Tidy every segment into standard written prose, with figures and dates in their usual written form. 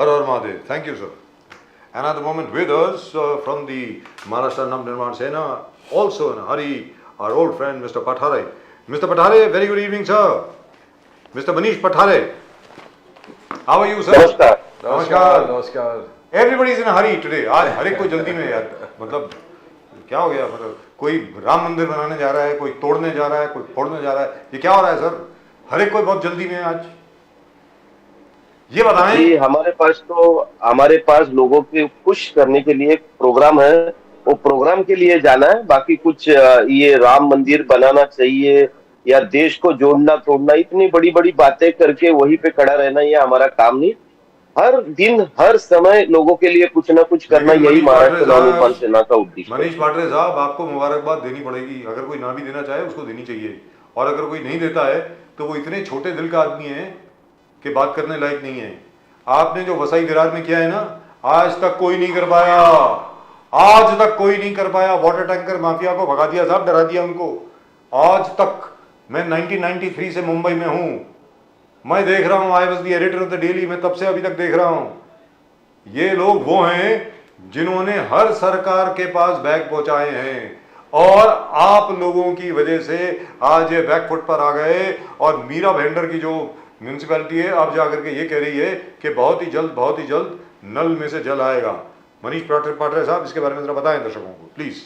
Har Har Mahadev. Thank you, sir. And at the moment with us from the Maharashtra Navnirman Sena, also in a hurry, our old friend Mr. Pathare. Mr. Pathare, very good evening, sir. Mr. Manish Pathare. How are you, sir? नमस्कार। नमस्कार। नमस्कार। Everybody is in a hurry today. आज हर एक कोई जल्दी में यार, मतलब क्या हो गया? मतलब कोई राम मंदिर बनाने जा रहा है, कोई तोड़ने जा रहा है, कोई फोड़ने जा रहा है, ये क्या हो रहा है सर? हर एक कोई बहुत जल्दी में है आज, ये बताएं। जी, हमारे पास लोगों को खुश करने के लिए एक प्रोग्राम है, वो प्रोग्राम के लिए जाना है। बाकी कुछ ये राम मंदिर बनाना चाहिए या देश को जोड़ना तोड़ना, इतनी बड़ी बड़ी बातें करके वहीं पे खड़ा रहना, ये हमारा काम नहीं। हर दिन हर समय लोगों के लिए कुछ ना कुछ करना, यही महाराष्ट्र नवनिर्माण सेना का उद्देश्य है। मनीष पाटरे साहब, आपको मुबारकबाद देनी पड़ेगी। अगर कोई ना भी देना चाहे उसको देनी चाहिए, और अगर कोई नहीं देता है तो वो इतने छोटे दिल का आदमी है कि बात करने लायक नहीं है। आपने जो वसई विरार में किया है ना, आज तक कोई नहीं कर पाया, आज तक कोई नहीं कर पाया। वाटर टैंकर माफिया को भगा दिया साहब, डरा दिया उनको। आज तक मैं 1993 से मुंबई में हूं, मैं देख रहा हूं, I was the editor of the daily, मैं तब से अभी तक देख रहा हूं। ये लोग वो हैं जिन्होंने हर सरकार के पास बैग पहुंचाए हैं, और आप लोगों की वजह से आज ये बैकफुट पर आ गए। और मीरा भाईंदर की जो म्यूनसिपैलिटी है, अब जाकर के ये कह रही है कि बहुत ही जल्द नल में से जल आएगा। मनीष पाटरे साहब, इसके बारे में जरा बताएं दर्शकों को प्लीज।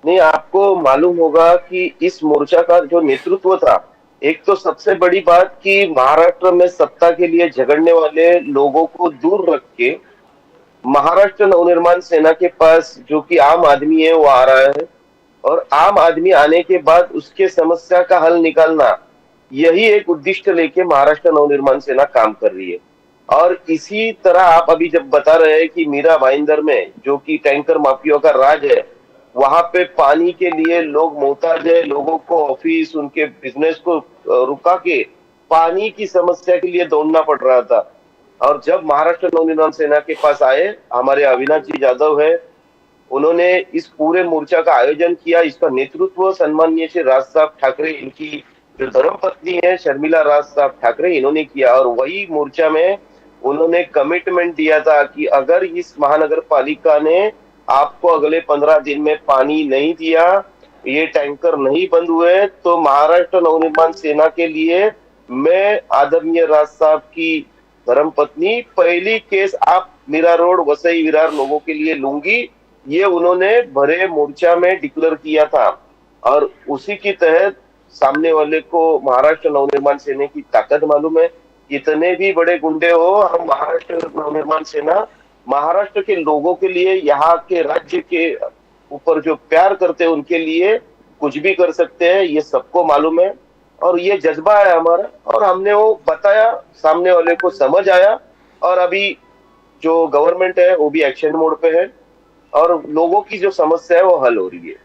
नहीं, आपको मालूम होगा कि इस मोर्चा का जो नेतृत्व था, एक तो सबसे बड़ी बात कि महाराष्ट्र में सत्ता के लिए झगड़ने वाले लोगों को दूर रख के महाराष्ट्र नवनिर्माण सेना के पास जो कि आम आदमी है वो आ रहा है, और आम आदमी आने के बाद उसके समस्या का हल निकालना, यही एक उद्देश्य लेके महाराष्ट्र नवनिर्माण सेना काम कर रही है। और इसी तरह आप अभी जब बता रहे हैं कि मीरा भाईंदर में जो कि टैंकर माफिया का राज है, वहां पे पानी के लिए लोग मोहताज है, लोगों को ऑफिस, उनके बिजनेस को रुका के पानी की समस्या के लिए दौड़ना पड़ रहा था। और जब महाराष्ट्र नवनिर्माण सेना के पास आए, हमारे अविनाश जी जाधव है, उन्होंने इस पूरे मोर्चा का आयोजन किया। इसका नेतृत्व सम्माननीय श्री राज साहब ठाकरे, इनकी जो धर्मपत्नी है शर्मिला राज साहब ठाकरे, इन्होंने किया। और वही मोर्चा में उन्होंने कमिटमेंट दिया था कि अगर इस महानगर पालिका ने आपको अगले 15 दिन में पानी नहीं दिया, ये टैंकर नहीं बंद हुए, तो महाराष्ट्र नवनिर्माण सेना के लिए मैं आदरणीय राज साहब की धर्मपत्नी पहली केस आप मीरा रोड वसई विरार लोगों के लिए लूंगी, ये उन्होंने भरे मोर्चा में डिक्लेयर किया था। और उसी की तहत सामने वाले को महाराष्ट्र नवनिर्माण सेना की ताकत मालूम है। इतने भी बड़े गुंडे हो, हम महाराष्ट्र नवनिर्माण सेना महाराष्ट्र के लोगों के लिए, यहाँ के राज्य के ऊपर जो प्यार करते हैं उनके लिए कुछ भी कर सकते हैं, ये सबको मालूम है। और ये जज्बा है हमारा, और हमने वो बताया, सामने वाले को समझ आया, और अभी जो गवर्नमेंट है वो भी एक्शन मोड पे है, और लोगों की जो समस्या है वो हल हो रही है।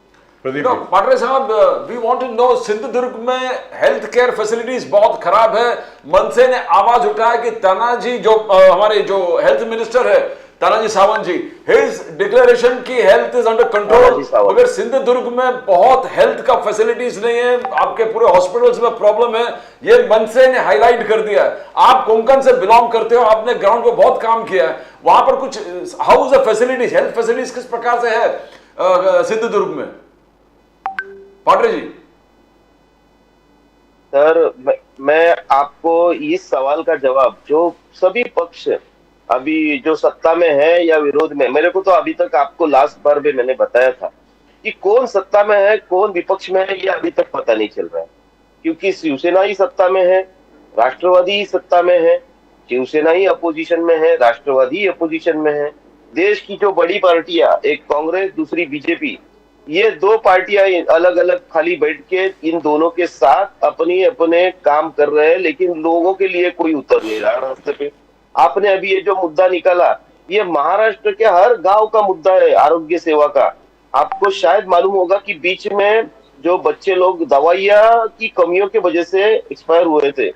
पाटरे साहब, we want to know, Sindhudurg में हेल्थ केयर फैसिलिटीज बहुत खराब है। मनसे ने आवाज उठाया कि तानाजी जो हमारे जो हेल्थ मिनिस्टर है तानाजी सावंत जी, हिज डिक्लेरेशन की हेल्थ इज अंडर कंट्रोल, मगर सिंधुदुर्ग में बहुत हेल्थ का फैसिलिटीज नहीं है, आपके पूरे हॉस्पिटल्स में प्रॉब्लम है, ये मनसे ने हाईलाइट कर दिया है। आप कोंकण से बिलोंग करते हो, आपने ग्राउंड पे बहुत काम किया है, वहां पर कुछ how is the facilities, health facilities किस प्रकार से है सिंधुदुर्ग में? पाटरे जी सर, मैं आपको इस सवाल का जवाब, जो सभी पक्ष अभी जो सत्ता में है या विरोध में, मेरे को तो अभी तक आपको लास्ट बार भी मैंने बताया था कि कौन सत्ता में है कौन विपक्ष में है, ये अभी तक पता नहीं चल रहा है। क्योंकि शिवसेना ही सत्ता में है, राष्ट्रवादी ही सत्ता में है, शिवसेना ही अपोजिशन में है, राष्ट्रवादी ही अपोजिशन में है। देश की जो बड़ी पार्टियां, एक कांग्रेस दूसरी बीजेपी, ये दो पार्टियां अलग अलग खाली बैठ के इन दोनों के साथ अपने अपने काम कर रहे हैं, लेकिन लोगों के लिए कोई उतर नहीं रहा रास्ते पे। आपने अभी ये जो मुद्दा निकाला, ये महाराष्ट्र के हर गांव का मुद्दा है, आरोग्य सेवा का। आपको शायद मालूम होगा कि बीच में जो बच्चे लोग दवाइयां की कमियों की वजह से एक्सपायर हुए थे,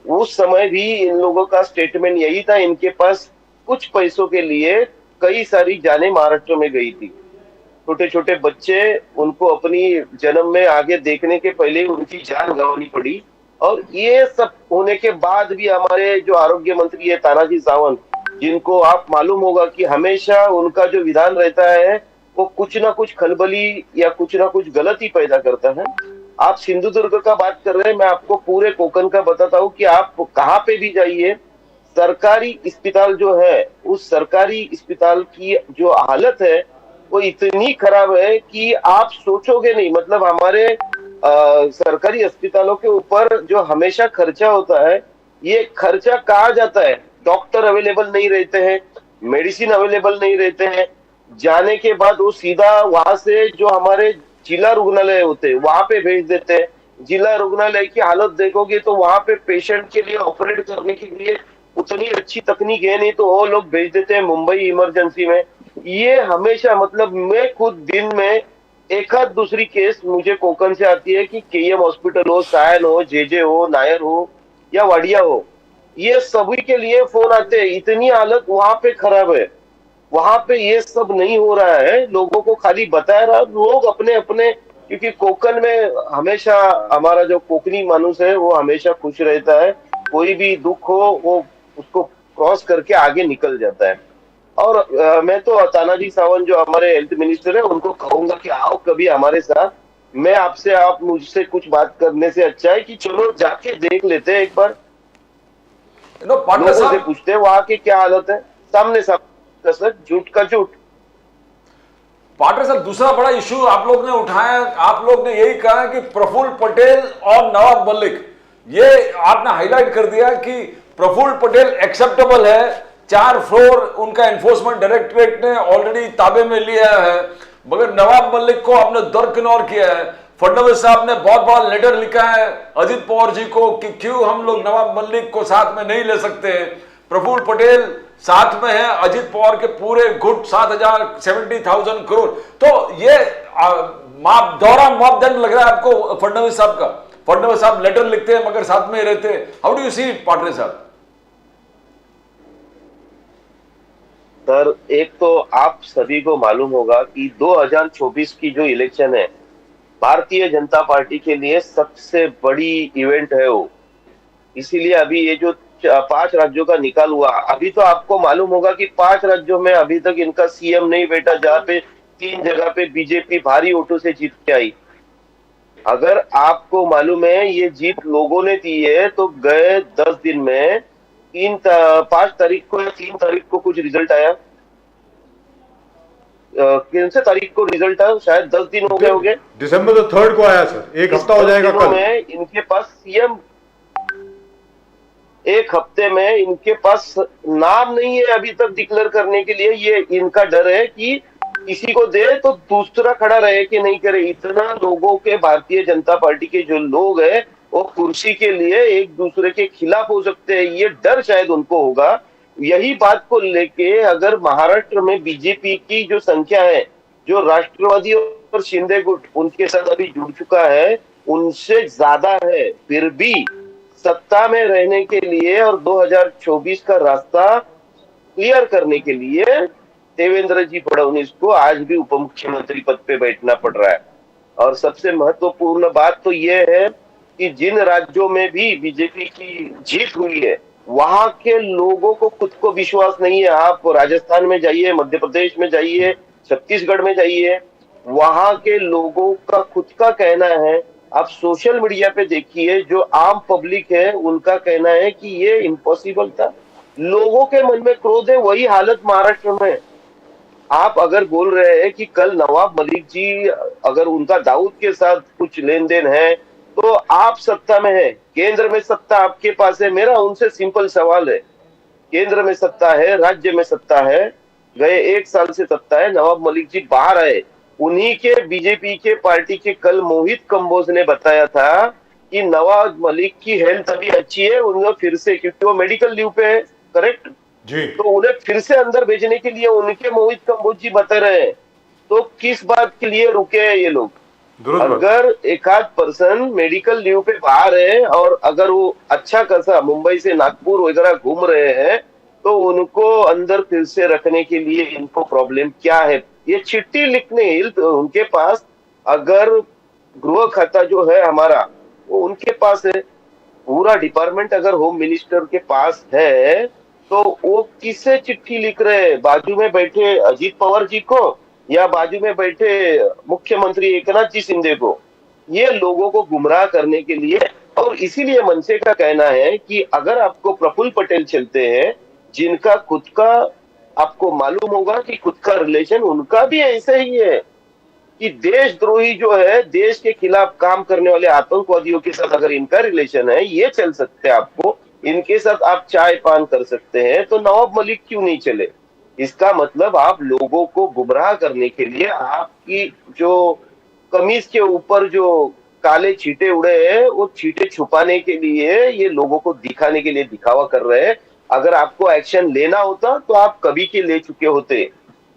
उस समय भी इन लोगों का स्टेटमेंट यही था, इनके पास कुछ पैसों के लिए कई सारी जानें महाराष्ट्र में गई थी। छोटे छोटे बच्चे, उनको अपनी जन्म में आगे देखने के पहले उनकी जान गंवानी पड़ी, और ये सब होने के बाद भी हमारे जो आरोग्य मंत्री है तानाजी सावंत, जिनको आप मालूम होगा कि हमेशा उनका जो विधान रहता है वो कुछ ना कुछ खलबली या कुछ ना कुछ गलती पैदा करता है। आप सिंधुदुर्ग का बात कर रहे हैं, मैं आपको पूरे कोकण का बताता हूँ कि आप कहाँ पे भी जाइए, सरकारी अस्पताल जो है, उस सरकारी अस्पताल की जो हालत है वो इतनी खराब है कि आप सोचोगे नहीं। मतलब हमारे सरकारी अस्पतालों के ऊपर जो हमेशा खर्चा होता है, ये खर्चा कहाँ जाता है? डॉक्टर अवेलेबल नहीं रहते हैं, मेडिसिन अवेलेबल नहीं रहते हैं, जाने के बाद वो सीधा वहां से जो हमारे जिला रुग्णालय होते हैं वहां पे भेज देते हैं। जिला रुग्णालय की हालत देखोगे तो वहां पे पेशेंट के लिए ऑपरेट करने के लिए उतनी अच्छी तकनीक है नहीं, तो वो लोग भेज देते हैं मुंबई इमरजेंसी में। ये हमेशा, मतलब मैं खुद दिन में एक आध दूसरी केस मुझे कोकण से आती है कि केएम हॉस्पिटल हो, सायन हो, जेजे हो, नायर हो या वाडिया हो, ये सभी के लिए फोन आते हैं। इतनी हालत वहां पे खराब है, वहां पे ये सब नहीं हो रहा है, लोगों को खाली बताया रहा, लोग अपने अपने, क्योंकि कोकण में हमेशा हमारा जो कोकणी मानुस है वो हमेशा खुश रहता है, कोई भी दुख हो वो उसको क्रॉस करके आगे निकल जाता है। और मैं तो तानाजी सावंत जो हमारे हेल्थ मिनिस्टर है उनको कहूंगा कि आओ कभी हमारे साथ, मैं आपसे, आप मुझसे कुछ बात करने से अच्छा है कि चलो जाके देख लेते हैं एक बार, पाटकर लोगों से साहब, पूछते हैं वहां की क्या हालत है, सामने सामने सर, झूठ का झूठ। पाटकर साहब, दूसरा बड़ा इशू आप लोग ने उठाया, आप लोग ने यही कहा कि प्रफुल्ल पटेल और नवाब मलिक, ये आपने हाईलाइट कर दिया कि प्रफुल्ल पटेल एक्सेप्टेबल है, 4 फ्लोर उनका एनफोर्समेंट डायरेक्टरेट ने ऑलरेडी ताबे में लिया है, मगर नवाब मलिक को आपने दरकिनार किया है। फडणवीस साहब ने बहुत बड़ा लेटर लिखा है अजित पवार जी को कि क्यों हम लोग नवाब मलिक को साथ में नहीं ले सकते। प्रफुल्ल पटेल साथ में है, अजित पवार के पूरे गुट 70,000 करोड़। तो ये दोहरा मापदंड लग रहा है आपको फडणवीस साहब का? फडणवीस साहब लेटर लिखते हैं मगर साथ में रहते हैं, how do you see Patre साहब? सर, एक तो आप सभी को मालूम होगा कि 2024 की जो इलेक्शन है भारतीय जनता पार्टी के लिए सबसे बड़ी इवेंट है वो। इसीलिए अभी ये जो 5 राज्यों का निकाल हुआ, अभी तो आपको मालूम होगा कि 5 राज्यों में अभी तक इनका सीएम नहीं बैठा, जहाँ पे 3 जगह पे बीजेपी भारी वोटों से जीत के आई। अगर आपको मालूम है ये जीत लोगों ने दी है, तो गए 10 दिन में 5 तारीख को या 3 तारीख को कुछ रिजल्ट आया, कौन से तारीख को रिजल्ट आया, शायद 10 दिन हो गए होंगे, दिसंबर 3 को आया सर, एक हफ्ता हो जाएगा कल। में इनके पास सीएम, एक हफ्ते में इनके पास नाम नहीं है अभी तक डिक्लेयर करने के लिए। ये इनका डर है कि किसी को दे तो दूसरा खड़ा रहे कि नहीं करे। इतना लोगों के, भारतीय जनता पार्टी के जो लोग हैं वो कुर्सी के लिए एक दूसरे के खिलाफ हो सकते हैं, ये डर शायद उनको होगा। यही बात को लेके अगर महाराष्ट्र में बीजेपी की जो संख्या है, जो राष्ट्रवादी और शिंदे गुट उनके साथ अभी जुड़ चुका है, उनसे ज्यादा है, फिर भी सत्ता में रहने के लिए और 2024 का रास्ता क्लियर करने के लिए देवेंद्र जी फडणवीस को आज भी उप मुख्यमंत्री पद पे बैठना पड़ रहा है। और सबसे महत्वपूर्ण बात तो ये है कि जिन राज्यों में भी बीजेपी की जीत हुई है वहां के लोगों को खुद को विश्वास नहीं है। आप राजस्थान में जाइए, मध्य प्रदेश में जाइए, छत्तीसगढ़ में जाइए, वहां के लोगों का खुद का कहना है, आप सोशल मीडिया पे देखिए, जो आम पब्लिक है उनका कहना है कि ये इम्पॉसिबल था। लोगों के मन में क्रोध है, वही हालत महाराष्ट्र में। आप अगर बोल रहे हैं कि कल नवाब मलिक जी, अगर उनका दाऊद के साथ कुछ लेन देन है तो आप सत्ता में है, केंद्र में सत्ता आपके पास है। मेरा उनसे सिंपल सवाल है, केंद्र में सत्ता है, राज्य में सत्ता है, गए 1 साल से सत्ता है, नवाब मलिक जी बाहर आए, उन्हीं के बीजेपी के पार्टी के कल मोहित कंबोज ने बताया था कि नवाब मलिक की हेल्थ अभी अच्छी है, उन्हें फिर से, क्योंकि वो मेडिकल लीव पे है, करेक्ट जी, तो उन्हें फिर से अंदर भेजने के लिए उनके मोहित कंबोज जी बता रहे हैं। तो किस बात के लिए रुके हैं ये लोग? अगर एक आध पर्सन मेडिकल लीव पे बाहर है और अगर वो अच्छा खासा मुंबई से नागपुर वगैरह घूम रहे हैं तो उनको अंदर फिर से रखने के लिए इनको प्रॉब्लम क्या है? ये चिट्ठी लिखने उनके पास, अगर गृह खाता जो है हमारा वो उनके पास है, पूरा डिपार्टमेंट अगर होम मिनिस्टर के पास है तो वो किससे चिट्ठी लिख रहे हैं, बाजू में बैठे अजीत पवार जी को या बाजू में बैठे मुख्यमंत्री एकनाथ जी शिंदे को? ये लोगों को गुमराह करने के लिए। और इसीलिए मनसे का कहना है कि अगर आपको प्रफुल्ल पटेल चलते हैं, जिनका खुद का, आपको मालूम होगा कि खुद का रिलेशन उनका भी ऐसा ही है कि देशद्रोही जो है, देश के खिलाफ काम करने वाले आतंकवादियों के साथ अगर इनका रिलेशन है, ये चल सकते हैं, आपको इनके साथ आप चाय पान कर सकते हैं, तो नवाब मलिक क्यों नहीं चले? इसका मतलब आप लोगों को गुमराह करने के लिए, आपकी जो कमीज के ऊपर जो काले छींटे उड़े हैं, वो छींटे छुपाने के लिए, ये लोगों को दिखाने के लिए दिखावा कर रहे हैं। अगर आपको एक्शन लेना होता तो आप कभी के ले चुके होते।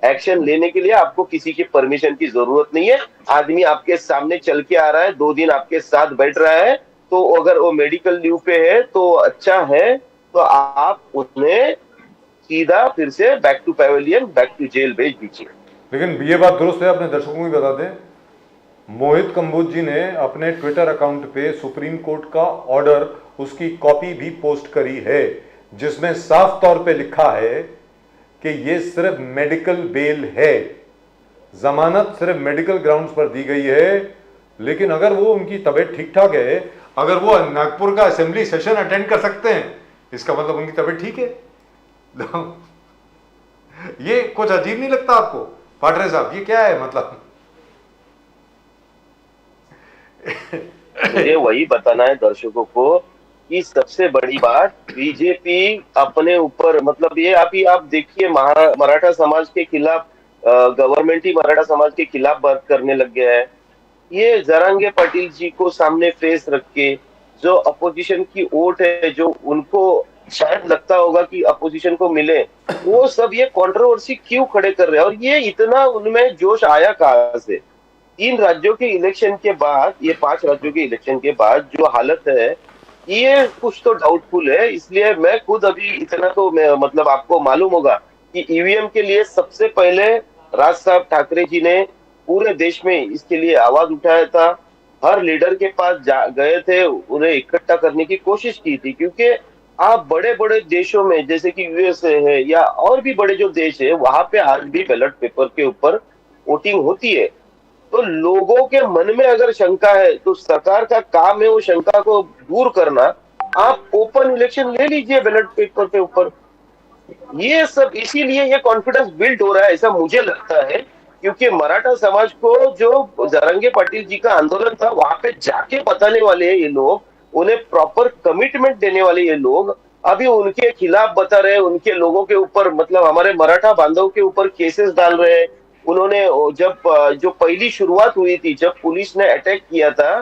एक्शन लेने के लिए आपको किसी की परमिशन की जरूरत नहीं है। आदमी आपके सामने चल के आ रहा है, 2 दिन आपके साथ बैठ रहा है, तो अगर वो मेडिकल लीव पे है तो अच्छा है, तो आप उन्हें सीधा फिर से back to pavilion, back to jail भेज दीजिए। लेकिन ये बात दुरुस्त है, अपने दर्शकों को भी बता दें, मोहित कंबोज जी ने अपने ट्विटर अकाउंट पे सुप्रीम कोर्ट का ऑर्डर, उसकी कॉपी भी पोस्ट करी है, जिसमें साफ तौर पे लिखा है कि ये सिर्फ मेडिकल बेल है, जमानत सिर्फ मेडिकल ग्राउंड्स पर दी गई है। लेकिन अगर वो, उनकी तबीयत ठीक ठाक है, अगर वो नागपुर का असेंबली सेशन अटेंड कर सकते हैं, इसका मतलब उनकी तबीयत ठीक है। ये कुछ अजीब नहीं लगता आपको पाटरे साहब? ये क्या है मतलब? मुझे वही बताना है दर्शकों को कि सबसे बड़ी बात, बीजेपी अपने ऊपर, मतलब ये अभी आप देखिए, मराठा समाज के खिलाफ, गवर्नमेंट ही मराठा समाज के खिलाफ बात करने लग गया है। ये जरांगे पाटिल जी को सामने फेस रख के, जो अपोजिशन की वोट है, जो उनको शायद लगता होगा कि अपोजिशन को मिले, वो सब ये कंट्रोवर्सी क्यों खड़े कर रहे हैं? और ये इतना उनमें जोश आया कहां से? 3 राज्यों के इलेक्शन के बाद, ये 5 राज्यों के इलेक्शन के बाद जो हालत है, ये कुछ तो डाउटफुल है। इसलिए मैं खुद अभी इतना तो मतलब आपको मालूम होगा कि ईवीएम के लिए सबसे पहले राज साहब ठाकरे जी ने पूरे देश में इसके लिए आवाज उठाया था। हर लीडर के पास गए थे, उन्हें इकट्ठा करने की कोशिश की थी, क्योंकि आप बड़े बड़े देशों में जैसे कि यूएसए है या और भी बड़े जो देश है, वहां पे आज भी बैलेट पेपर के ऊपर वोटिंग होती है। तो लोगों के मन में अगर शंका है तो सरकार का काम है वो शंका को दूर करना। आप ओपन इलेक्शन ले लीजिए बैलेट पेपर के ऊपर। ये सब इसीलिए ये कॉन्फिडेंस बिल्ड हो रहा है, ऐसा मुझे लगता है, क्योंकि मराठा समाज को जो जरांगे पाटिल जी का आंदोलन था, वहां पे जाके बताने वाले हैं ये लोग, उन्हें प्रॉपर कमिटमेंट देने वाले ये लोग अभी उनके खिलाफ बता रहे हैं, उनके लोगों के ऊपर, मतलब हमारे मराठा बांधव के ऊपर केसेस डाल रहे हैं। उन्होंने जब जो पहली शुरुआत हुई थी, जब पुलिस ने अटैक किया था,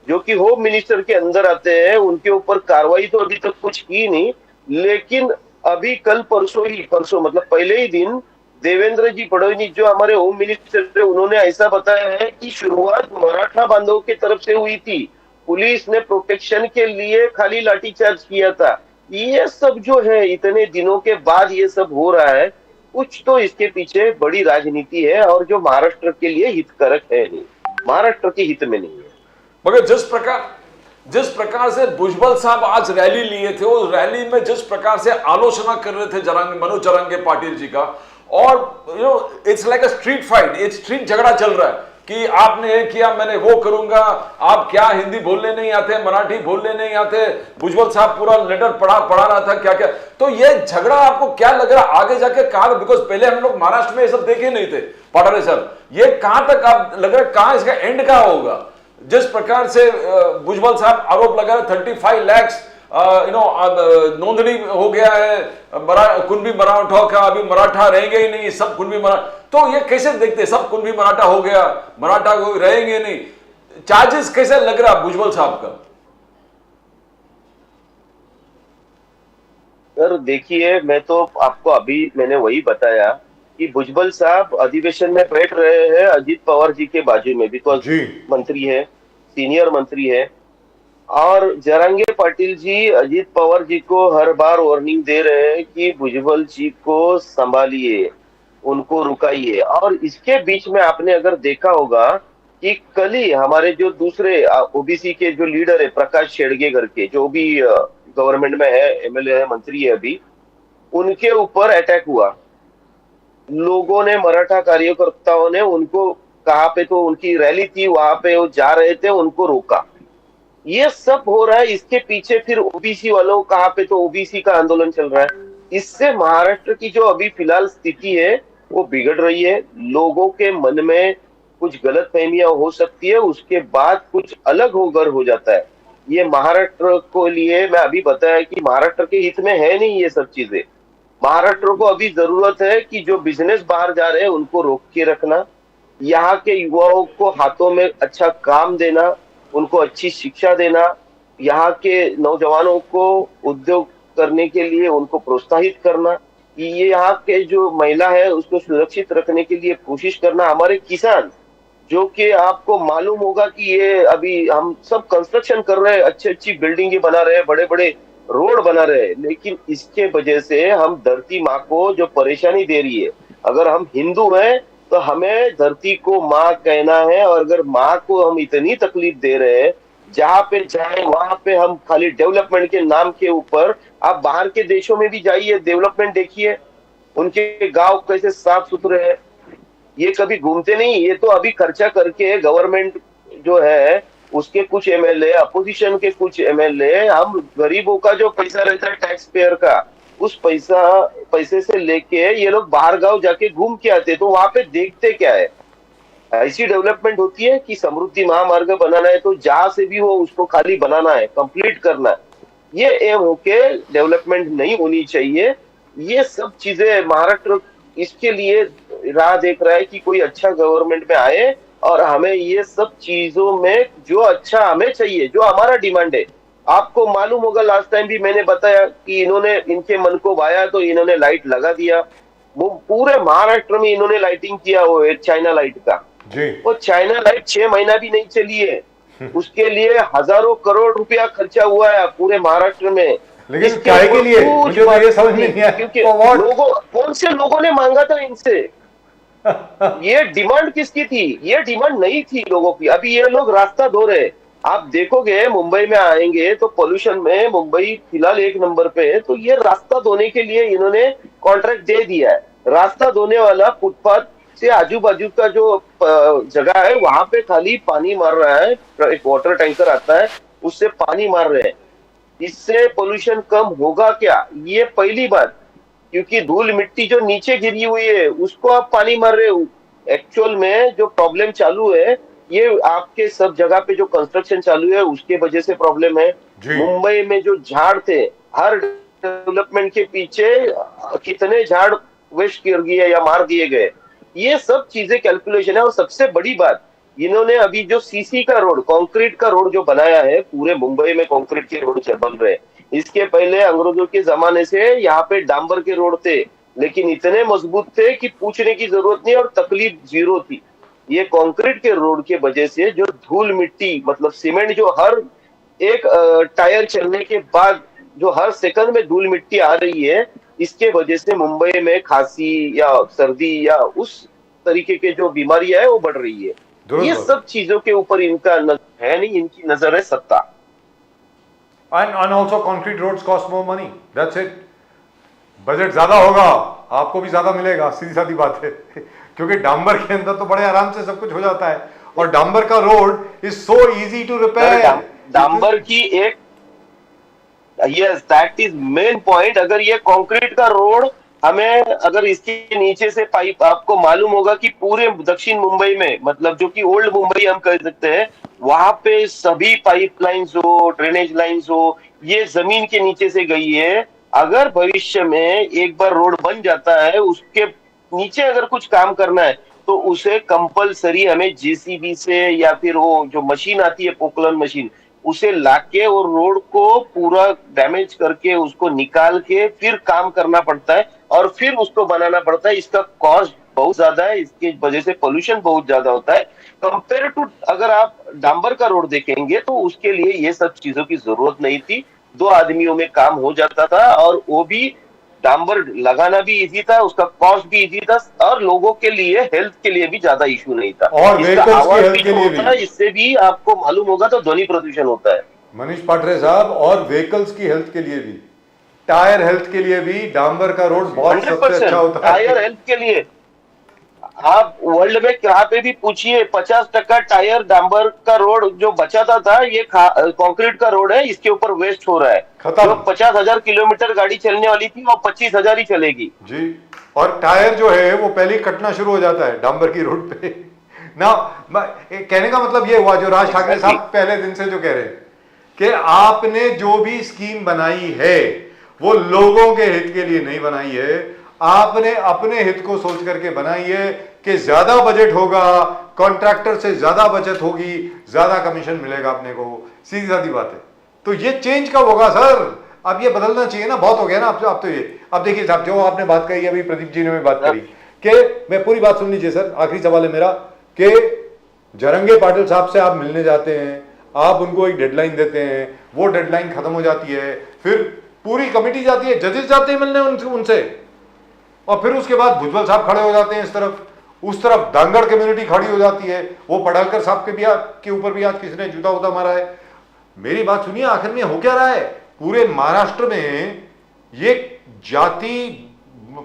जो कि होम मिनिस्टर के अंदर आते हैं, उनके ऊपर कार्रवाई तो अभी तक कुछ की नहीं, लेकिन अभी कल परसों मतलब पहले ही दिन देवेंद्र जी फडणवीस जो हमारे होम मिनिस्टर थे, उन्होंने ऐसा बताया है कि शुरुआत मराठा बांधव की तरफ से हुई थी, पुलिस ने प्रोटेक्शन के लिए खाली लाठीचार्ज किया था। ये सब जो है इतने दिनों के बाद ये सब हो रहा है, कुछ तो इसके पीछे बड़ी राजनीति है, और जो महाराष्ट्र के लिए हितकारक है नहीं, महाराष्ट्र के हित में नहीं है। मगर जिस प्रकार से भुजबल साहब आज रैली लिए थे, उस रैली में जिस प्रकार से आलोचना कर रहे थे मनोज जरांगे पाटिल जी का, और it's like a street fight, एक स्ट्रीट झगड़ा चल रहा है कि आपने ये किया, मैंने वो करूंगा, आप क्या हिंदी बोलने नहीं आते, मराठी बोलने नहीं आते। भुजबल साहब पूरा लेटर पढ़ा रहा था क्या क्या। तो ये झगड़ा आपको क्या लग रहा है आगे जाके कहां, बिकॉज पहले हम लोग महाराष्ट्र में ये सब देखे नहीं थे पाटारे साहब, ये कहां तक आप लग रहा है, कहां इसका एंड कहां होगा? जिस प्रकार से भुजबल साहब आरोप लगा रहे, 35 लाख नोंदणी हो गया है, कुणबी मराठा का, अभी मराठा रहेंगे ही नहीं, सब कुणबी मराठा। तो ये कैसे देखते, सब कुणबी मराठा हो गया, मराठा रहेंगे नहीं, चार्जेस कैसे लग रहा भुजबल साहब का? सर देखिए, मैं तो आपको अभी मैंने वही बताया कि भुजबल साहब अधिवेशन में बैठ रहे हैं अजीत पवार जी के बाजू में, बिकॉज मंत्री है, सीनियर मंत्री है, और जरांगे पाटिल जी अजीत पवार जी को हर बार वार्निंग दे रहे हैं कि भुजबल जी को संभालिए, उनको रुकाइए। और इसके बीच में आपने अगर देखा होगा कि कल ही हमारे जो दूसरे ओबीसी के जो लीडर है प्रकाश शेड़गे करके, जो भी गवर्नमेंट में है, एमएलए है, मंत्री है अभी, उनके ऊपर अटैक हुआ। लोगों ने, मराठा कार्यकर्ताओं ने उनको, कहाँ पे तो उनकी रैली थी, वहां पे वो जा रहे थे, उनको रोका। ये सब हो रहा है, इसके पीछे फिर ओबीसी वालों, कहाँ पे तो ओबीसी का आंदोलन चल रहा है। इससे महाराष्ट्र की जो अभी फिलहाल स्थिति है वो बिगड़ रही है। लोगों के मन में कुछ गलतफहमियां हो सकती है, उसके बाद कुछ अलग होकर हो जाता है। ये महाराष्ट्र को लिए मैं अभी बताया कि महाराष्ट्र के हित में है नहीं ये सब चीजें। महाराष्ट्र को अभी जरूरत है कि जो बिजनेस बाहर जा रहे हैं उनको रोक के रखना, यहाँ के युवाओं को हाथों में अच्छा काम देना, उनको अच्छी शिक्षा देना, यहाँ के नौजवानों को उद्योग करने के लिए उनको प्रोत्साहित करना, ये यहाँ के जो महिला है उसको सुरक्षित रखने के लिए कोशिश करना। हमारे किसान, जो कि आपको मालूम होगा कि ये अभी हम सब कंस्ट्रक्शन कर रहे हैं, अच्छी अच्छी बिल्डिंगें बना रहे हैं, बड़े बड़े रोड बना रहे हैं, लेकिन इसके वजह से हम धरती माँ को जो परेशानी दे रही है। अगर हम हिंदू हैं तो हमें धरती को माँ कहना है, और अगर माँ को हम इतनी तकलीफ दे रहे हैं, जहाँ पे जाए वहां पे हम खाली डेवलपमेंट के नाम के ऊपर, आप बाहर के देशों में भी जाइए, डेवलपमेंट देखिए, उनके गांव कैसे साफ सुथरे हैं। ये कभी घूमते नहीं, ये तो अभी खर्चा करके गवर्नमेंट जो है उसके कुछ एमएलए, अपोजिशन के कुछ एमएलए, हम गरीबों का जो पैसा रहता है टैक्स पेयर का, उस पैसे से लेके ये लोग बाहर गांव जाके घूम के आते। तो वहां पे देखते क्या है, ऐसी डेवलपमेंट होती है कि समृद्धि महामार्ग बनाना है तो जहां से भी हो उसको खाली बनाना है, कंप्लीट करना है। ये एम होके डेवलपमेंट नहीं होनी चाहिए। ये सब चीजें महाराष्ट्र इसके लिए राह देख रहा है कि कोई अच्छा गवर्नमेंट में आए और हमें ये सब चीजों में जो अच्छा हमें चाहिए, जो हमारा डिमांड है। आपको मालूम होगा लास्ट टाइम भी मैंने बताया कि इन्होंने, इनके मन को भाया तो इन्होंने लाइट लगा दिया। वो पूरे महाराष्ट्र में इन्होंने लाइटिंग किया, वो चाइना लाइट का जी। वो चाइना लाइट 6 महीना भी नहीं चली है, उसके लिए हजारों करोड़ रुपया खर्चा हुआ है पूरे महाराष्ट्र में। लेकिन क्या के लिए, मुझे तो ये समझ में नहीं आया, क्योंकि लोगों, कौन से लोगों ने मांगा था इनसे? ये डिमांड किसकी थी? ये डिमांड नहीं थी लोगों की। अभी ये लोग रास्ता धो रहे। आप देखोगे मुंबई में आएंगे तो पोल्यूशन में मुंबई फिलहाल 1 नंबर पे है। तो ये रास्ता धोने के लिए इन्होंने कॉन्ट्रैक्ट दे दिया है। रास्ता धोने वाला फुटपाथ से आजू बाजू का जो जगह है वहां पे खाली पानी मार रहा है, एक वाटर टैंकर आता है उससे पानी मार रहे हैं। इससे पोल्यूशन कम होगा क्या? ये पहली बात, क्योंकि धूल मिट्टी जो नीचे गिरी हुई है उसको आप पानी मार रहे हो। एक्चुअल में जो प्रॉब्लम चालू है ये आपके सब जगह पे जो कंस्ट्रक्शन चालू है उसके वजह से प्रॉब्लम है। मुंबई में जो झाड़ थे, हर डेवलपमेंट के पीछे कितने झाड़ वेस्ट कर दिए या मार दिए गए, ये सब चीजें कैलकुलेशन है। और सबसे बड़ी बात, इन्होंने अभी जो सीसी का रोड, कंक्रीट का रोड जो बनाया है, पूरे मुंबई में कंक्रीट के रोड बन रहे हैं। इसके पहले अंग्रेजों के जमाने से यहाँ पे डांबर के रोड थे, लेकिन इतने मजबूत थे कि पूछने की जरूरत नहीं और तकलीफ जीरो थी। ये कंक्रीट के रोड के वजह से जो धूल मिट्टी, मतलब सीमेंट जो हर एक टायर चलने के बाद जो हर सेकंड में धूल मिट्टी आ रही है, इसके वजह से मुंबई में खांसी या सर्दी या उस तरीके के जो बीमारियां है वो बढ़ रही है। ये सब चीजों के ऊपर इनका है नहीं, इनकी नजर है सत्ता। And also concrete roads cost more money. That's it. Budget ज्यादा होगा, आपको भी ज्यादा मिलेगा, सीधी सादी बात है। क्योंकि डांबर के अंदर तो बड़े आराम से सब कुछ हो जाता है, और डांबर का road is so easy to repair. डांबर की एक, yes that is main point. अगर ये कंक्रीट का रोड हमें, अगर इसके नीचे से पाइप, आपको मालूम होगा कि पूरे दक्षिण मुंबई में, मतलब जो कि ओल्ड मुंबई हम कह सकते हैं, वहां पे सभी पाइपलाइंस हो, ड्रेनेज लाइंस हो, ये जमीन के नीचे से गई है। अगर भविष्य में एक बार रोड बन जाता है, उसके नीचे अगर कुछ काम करना है तो उसे कंपलसरी हमें जेसीबी से या फिर वो जो मशीन आती है पोकलन मशीन, उसे लाके और रोड को पूरा डैमेज करके उसको निकाल के फिर काम करना पड़ता है और फिर उसको बनाना पड़ता है। इसका कॉस्ट बहुत ज्यादा है, इसकी वजह से पोल्यूशन बहुत ज्यादा होता है कंपेयर टू अगर आप डांबर का रोड देखेंगे तो उसके लिए ये सब चीजों की जरूरत नहीं थी। 2 आदमियों में काम हो जाता था, और वो भी डांबर लगाना भी इजी था, उसका कॉस्ट भी इजी था, और लोगों के लिए हेल्थ के लिए भी ज्यादा इशू नहीं था। और इसका व्हीकल्स की आवाज हेल्थ भी के जो लिए होता है, भी इससे भी आपको मालूम होगा तो ध्वनि प्रदूषण होता है। मनीष पाठरे साहब, और व्हीकल्स की हेल्थ के लिए भी, टायर हेल्थ के लिए भी डांबर का रोड बहुत सबसे अच्छा 100% होता है। टायर हेल्थ के लिए आप वर्ल्ड में कहाँ पे भी पूछिए, 50% टायर डांबर का रोड जो बचाता था, ये कंक्रीट का रोड है, इसके ऊपर वेस्ट हो रहा है। खत्म। जो 50,000 किलोमीटर गाड़ी चलने वाली थी, वो 25,000 ही चलेगी। जी, और टायर जो है वो पहले ही कटना शुरू हो जाता है डांबर की रोड पे ना। कहने का मतलब ये हुआ, जो राज ठाकरे साहब पहले दिन से जो कह रहे हैं कि आपने जो भी स्कीम बनाई है वो लोगों के हित के लिए नहीं बनाई है, आपने अपने हित को सोच करके बनाई है कि ज्यादा बजट होगा, कॉन्ट्रैक्टर से ज्यादा बचत होगी, ज्यादा कमीशन मिलेगा अपने को, सीधी सादी बात है। तो ये चेंज कब होगा सर? अब ये बदलना चाहिए ना, बहुत हो गया ना अब तो ये। अब देखिए साहब, जो आपने बात कही, अभी प्रदीप जी ने भी बात करी कि, मैं पूरी बात सुन लीजिए सर, आखिरी सवाल है मेरा, कि जरंगे पाटिल साहब से आप मिलने जाते हैं, आप उनको एक डेडलाइन देते हैं, वो डेडलाइन खत्म हो जाती है, फिर पूरी कमेटी जाती है, जजेस जाते हैं मिलने उनसे, और फिर उसके बाद भुजबल साहब खड़े हो जाते हैं इस तरफ, उस तरफ दांगड़ कम्युनिटी खड़ी हो जाती है, वो पढ़ाकर साहब के ऊपर भी आज किसी ने जूता उता मारा है। मेरी बात सुनिए, आखिर में हो क्या रहा है? पूरे महाराष्ट्र में ये जाति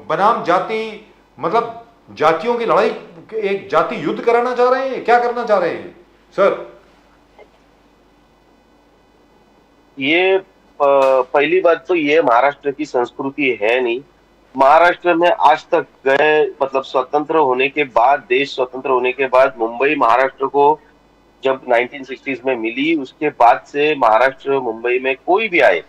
बनाम जाति, मतलब जातियों की लड़ाई, एक जाति युद्ध कराना चाह रहे हैं, क्या करना चाह रहे हैं सर? ये पहली बात तो ये महाराष्ट्र की संस्कृति है नहीं। महाराष्ट्र में आज तक गए, मतलब स्वतंत्र होने के बाद, देश स्वतंत्र होने के बाद, मुंबई महाराष्ट्र को जब 1960s में मिली, उसके बाद से महाराष्ट्र मुंबई में कोई भी आए,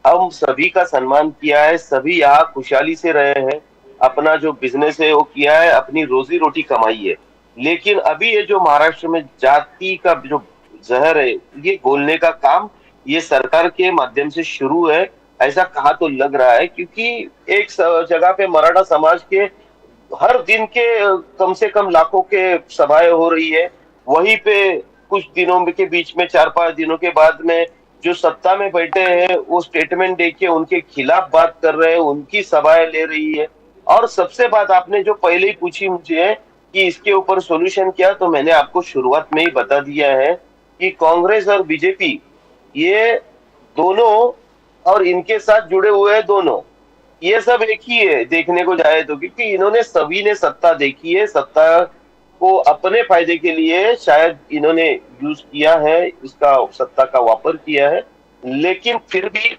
हम सभी का सम्मान किया है, सभी यहाँ खुशहाली से रहे हैं, अपना जो बिजनेस है वो किया है, अपनी रोजी रोटी कमाई है। लेकिन अभी ये जो महाराष्ट्र में जाति का जो जहर है, ये घोलने का काम ये सरकार के माध्यम से शुरू है, ऐसा कहा तो लग रहा है। क्योंकि एक जगह पे मराठा समाज के हर दिन के कम से कम लाखों के सभाएं हो रही है, वहीं पे कुछ दिनों के बीच में 4-5 दिनों के बाद में जो सत्ता में बैठे हैं वो स्टेटमेंट देके उनके खिलाफ बात कर रहे हैं, उनकी सभाएं ले रही है। और सबसे बात आपने जो पहले ही पूछी मुझे कि इसके ऊपर सॉल्यूशन क्या, तो मैंने आपको शुरुआत में ही बता दिया है कि कांग्रेस और बीजेपी ये दोनों, और इनके साथ जुड़े हुए हैं दोनों, ये सब एक ही है देखने को जाए तो। क्योंकि इन्होंने सभी ने सत्ता देखी है, सत्ता को अपने फायदे के लिए शायद इन्होंने यूज किया है, इसका सत्ता का वापर किया है। लेकिन फिर भी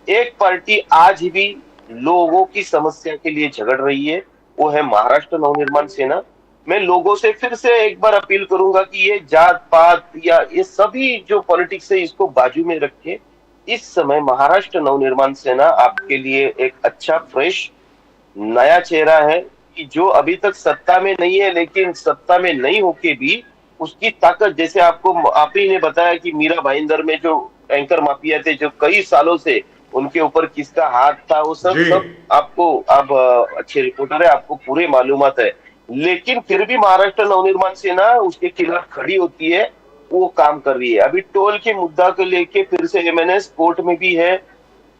एक पार्टी आज भी लोगों की समस्या के लिए झगड़ रही है, वो है महाराष्ट्र नवनिर्माण सेना। मैं लोगों से फिर से एक बार अपील करूंगा कि ये जात पात या ये सभी जो पॉलिटिक्स है, इसको बाजू में रखे। इस समय महाराष्ट्र नवनिर्माण सेना आपके लिए एक अच्छा फ्रेश नया चेहरा है, कि जो अभी तक सत्ता में नहीं है, लेकिन सत्ता में नहीं होके भी उसकी ताकत, जैसे आपको आप ही ने बताया कि मीरा भाईंदर में जो एंकर माफिया थे, जो कई सालों से उनके ऊपर किसका हाथ था, वो सब आपको, आप अच्छे रिपोर्टर है, आपको पूरे मालूमात है। लेकिन फिर भी महाराष्ट्र नवनिर्माण सेना उसके खिलाफ खड़ी होती है, वो काम कर रही है। अभी टोल के मुद्दा को लेके फिर से एमएनएस कोर्ट में भी है,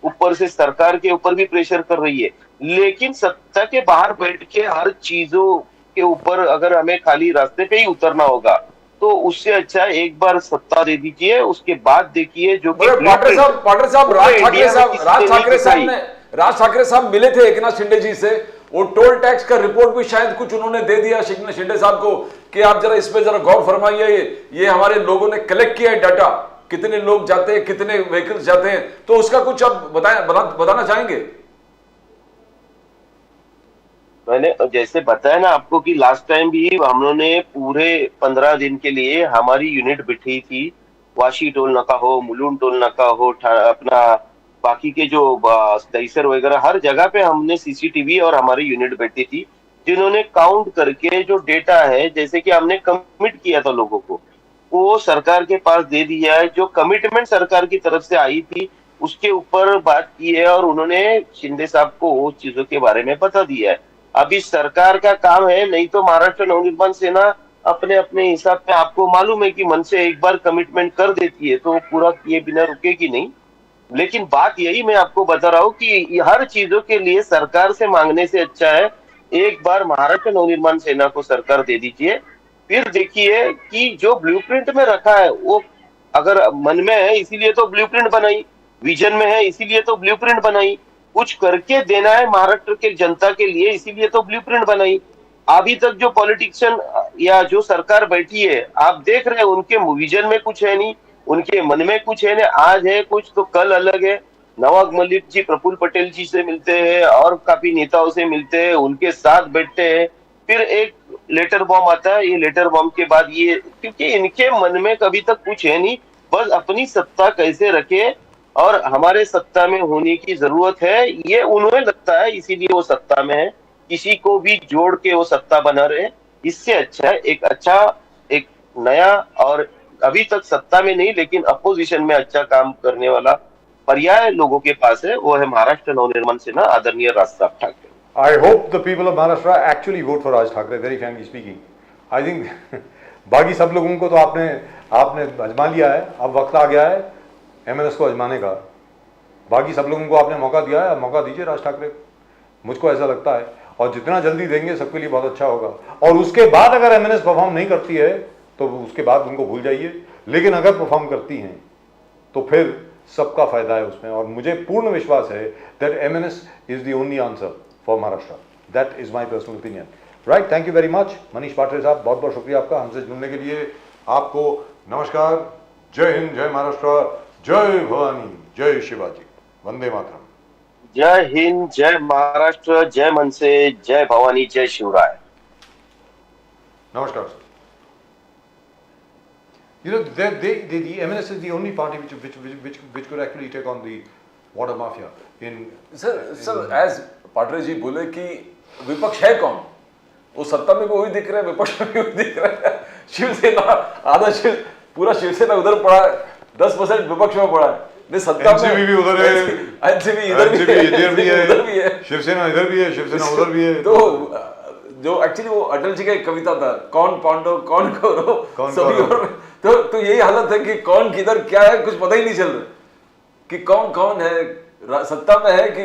ऊपर से सरकार के ऊपर भी प्रेशर कर रही है। लेकिन सत्ता के बाहर बैठ के हर चीजों के ऊपर अगर हमें खाली रास्ते पे ही उतरना होगा, तो उससे अच्छा एक बार सत्ता दे दीजिए, उसके बाद देखिए जो कि पाठरे साहब राज ठाकरे साहब मिले थे एकनाथ शिंदे जी से, वो टोल टैक्स का रिपोर्ट भी शायद कुछ उन्होंने दे दिया शिंदे साहब को कि आप जरा इस पे जरा गौर फरमाइए, ये हमारे लोगों ने कलेक्ट किया है डाटा, कितने लोग जाते हैं, कितने व्हीकल्स जाते हैं, तो उसका कुछ आप बताना चाहेंगे? मैंने जैसे बताया ना आपको कि लास्ट टाइम भी हम लोगों ने पूरे 15 दिन के लिए हमारी यूनिट बिठी थी, वाशी टोल नाका हो, मुलुंड टोल नाका हो, अपना बाकी के जो दहीसर वगैरह हर जगह पे हमने सीसीटीवी और हमारी यूनिट बैठी थी, जिन्होंने काउंट करके जो डेटा है, जैसे कि हमने कमिट किया था लोगों को, वो सरकार के पास दे दिया है। जो कमिटमेंट सरकार की तरफ से आई थी उसके ऊपर बात की है, और उन्होंने शिंदे साहब को वो चीजों के बारे में बता दिया है। अभी सरकार का काम है, नहीं तो महाराष्ट्र नवनिर्माण सेना अपने अपने हिसाब पे, आपको मालूम है कि मन से एक बार कमिटमेंट कर देती है तो पूरा किए बिना रुकेगी नहीं। लेकिन बात यही मैं आपको बता रहा हूँ कि हर चीजों के लिए सरकार से मांगने से अच्छा है एक बार महाराष्ट्र नवनिर्माण सेना को सरकार दे दीजिए। फिर देखिए कि जो ब्लूप्रिंट में रखा है वो अगर मन में है इसीलिए तो ब्लूप्रिंट बनाई, विजन में है इसीलिए तो ब्लूप्रिंट बनाई, कुछ करके देना है महाराष्ट्र के जनता के लिए इसीलिए तो ब्लूप्रिंट बनाई। अभी तक जो पॉलिटिशियन या जो सरकार बैठी है आप देख रहे हैं उनके विजन में कुछ है नहीं, उनके मन में कुछ है नहीं, आज है कुछ तो कल अलग है। नवाब मलिक जी प्रफुल्ल पटेल जी से मिलते हैं और काफी नेताओं से मिलते हैं, उनके साथ बैठते हैं, फिर एक लेटर बॉम्ब आता है। ये लेटर बॉम्ब के बाद ये क्योंकि इनके मन में कभी तक कुछ है नहीं, बस अपनी सत्ता कैसे रखे और हमारे सत्ता में होने की जरूरत है ये उन्हें लगता है, इसीलिए वो सत्ता में है। किसी को भी जोड़ के वो सत्ता बना रहे, इससे अच्छा एक नया और अभी तक सत्ता में नहीं लेकिन अपोजिशन में अच्छा काम करने वाला पर्याय लोगों के पास है, वो है महाराष्ट्र नवनिर्माण सेना आदरणीय राज साहब Thackeray. I hope the people of Maharashtra actually vote for Raj Thackeray, very frankly speaking. I think बाकी सब लोगों को तो आपने आजमा लिया है, अब वक्त आ गया है एमएनएस को आजमाने का। बाकी सब लोगों को आपने मौका दिया है, अब मौका दीजिए राज ठाकरे, मुझको ऐसा लगता है, और जितना जल्दी देंगे सबके लिए बहुत अच्छा होगा। और उसके बाद अगर एमएनएस परफॉर्म नहीं करती है तो उसके बाद उनको भूल जाइए, लेकिन अगर परफॉर्म करती हैं तो फिर सबका फायदा है उसमें। और मुझे पूर्ण विश्वास है that MNS is the only answer for Maharashtra, that is my personal opinion. Right, thank you very much Manish Patre साहब, बहुत बहुत शुक्रिया आपका हमसे जुड़ने के लिए। आपको नमस्कार, जय हिंद, जय महाराष्ट्र, जय भवानी, जय शिवाजी, वंदे मातरम। जय हिंद, जय महाराष्ट्र, जय मनसे, जय भवानी, जय शिवराय। नमस्कार sir. You know, the MNS is the only party which could actually take on the water mafia in. Sir as Patre ji बोले कि विपक्ष है कौन, वो सत्ता में भी वही दिख रहा है, विपक्ष में भी वही दिख रहा है। शिवसेना आधा पूरा शिवसेना उधर पड़ा है, 10% विपक्ष में पड़ा है, नहीं सत्ता में एनसीपी भी उधर है, एनसीपी इधर भी है, शिवसेना इधर भी है, शिवसेना उधर भी है। तो जो एक्चुअली वो अटल जी का एक कविता था, कौन पांडव कौन कौरव सभी और, तो यही हालत है कि कौन किधर क्या है कुछ पता ही नहीं चल रहा कि कौन कौन है, सत्ता में है कि